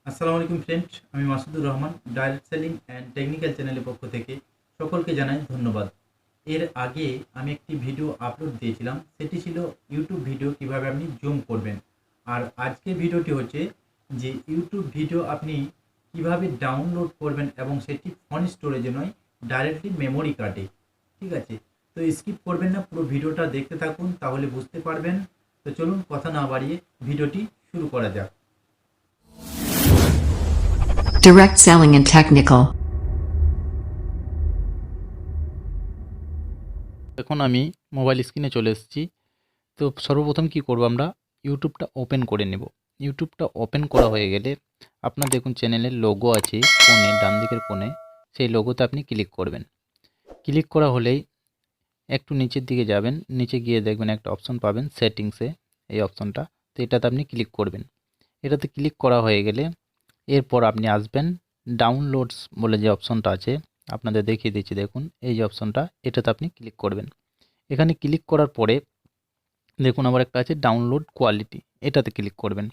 আসসালামু আলাইকুম ফ্রেন্ড, আমি Masudur Rahman direct selling and technical চ্যানেলের পক্ষ থেকে সকলকে জানাই ধন্যবাদ। এর আগে আমি একটি ভিডিও আপলোড দিয়েছিলাম, সেটি ছিল ইউটিউব ভিডিও কিভাবে আপনি জুম করবেন। আর আজকের ভিডিওটি হচ্ছে যে ইউটিউব ভিডিও আপনি কিভাবে ডাউনলোড করবেন এবং সেটি ফোন স্টোরেজে নয়, ডাইরেক্টলি মেমোরি কার্ডে। ঠিক আছে, তো স্কিপ করবেন না, পুরো ভিডিওটা দেখতে থাকুন, তাহলে বুঝতে পারবেন। তো চলুন কথা না বাড়িয়ে ভিডিওটি শুরু করা যাক। Direct selling and technical. এখন আমি মোবাইল স্ক্রিনে চলে এসেছি। তো সর্বপ্রথম কি করব, আমরা ইউটিউবটা ওপেন করে নেব। ইউটিউবটা ওপেন করা হয়ে গেলে আপনার দেখুন চ্যানেলের লোগো আছে কোণে, ডান দিকের কোণে, সেই লোগোতে আপনি ক্লিক করবেন। ক্লিক করা হলেই একটু নিচের দিকে যাবেন, নিচে গিয়ে দেখবেন একটা অপশন পাবেন সেটিংসে, এই অপশনটা, তো এটাতে আপনি ক্লিক করবেন। এটাতে ক্লিক করা হয়ে গেলে এরপর আপনি আসবেন ডাউনলোডস বলে যে অপশনটা আছে, আপনাদের দেখিয়ে দিচ্ছি, দেখুন এই যে অপশনটা, এটাতে আপনি ক্লিক করবেন। এখানে ক্লিক করার পরে দেখুন আবার একটা আছে ডাউনলোড কোয়ালিটি, এটাতে ক্লিক করবেন।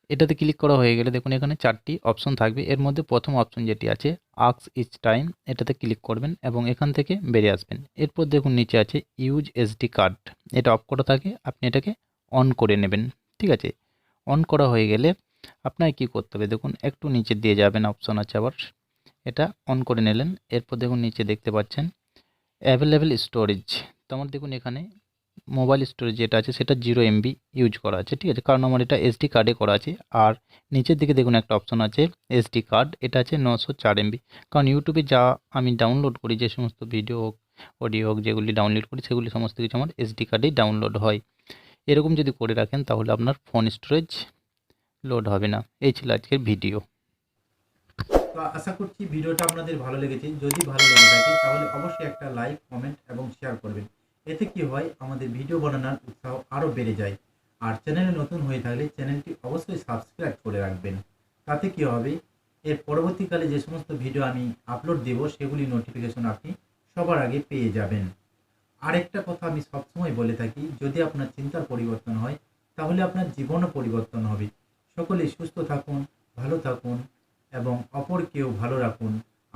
এটাতে ক্লিক করা হয়ে গেলে দেখুন এখানে 4টি অপশন থাকবে। এর মধ্যে প্রথম অপশন যেটি আছে আস্ক ইচ টাইম, এটাতে ক্লিক করবেন এবং এখান থেকে বেরিয়ে আসবেন। এরপর দেখুন নিচে আছে ইউজ এসডি কার্ড, এটা অফ করা থাকে, আপনি এটাকে অন করে নেবেন। ঠিক আছে, অন করা হয়ে গেলে আপনাকে কী করতে হবে, দেখুন একটু নিচে দিয়ে যাবেন, অপশন আছে আবার, এটা অন করে নিলেন। এরপর দেখুন নিচে দেখতে পাচ্ছেন অ্যাভেলেবেল স্টোরেজ, তো আমার দেখুন এখানে মোবাইল স্টোরেজ যেটা আছে সেটা 0 MB ইউজ করা আছে। ঠিক আছে, কারণ আমার এটা এসডি কার্ডে করা আছে। আর নিচের দিকে দেখুন একটা অপশন আছে এসডি কার্ড, এটা আছে 904 MB, কারণ ইউটিউবে যা আমি ডাউনলোড করি, যে সমস্ত ভিডিও হোক, অডিও হোক, যেগুলি ডাউনলোড করি সেগুলি সমস্ত কিছু আমার এসডি কার্ডেই ডাউনলোড হয়। এরকম যদি করে রাখেন তাহলে আপনার ফোন স্টোরেজ লোড হবে না। এই ছিল আজকের ভিডিও। তো আশা করছি ভিডিওটা আপনাদের ভালো লেগেছে। যদি ভালো লেগে থাকে তাহলে অবশ্যই একটা লাইক, কমেন্ট এবং শেয়ার করবেন। এতে কি হয়, আমাদের ভিডিও বানানোর উৎসাহ আরও বেড়ে যায়। আর চ্যানেলে নতুন হয়ে থাকলে চ্যানেলটি অবশ্যই সাবস্ক্রাইব করে রাখবেন। তাতে কি হবে, এর পরবর্তীকালে যে সমস্ত ভিডিও আমি আপলোড দেব সেগুলি নোটিফিকেশন আপনি সবার আগে পেয়ে যাবেন। আরেকটা কথা আমি সবসময় বলে থাকি, যদি আপনার চিন্তার পরিবর্তন হয় তাহলে আপনার জীবনও পরিবর্তন হবে। সকলেই সুস্থ থাকুন, ভালো থাকুন এবং অপরকেও ভালো রাখুন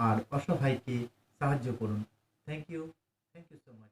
আর অসহায়কে সাহায্য করুন। Thank you so much.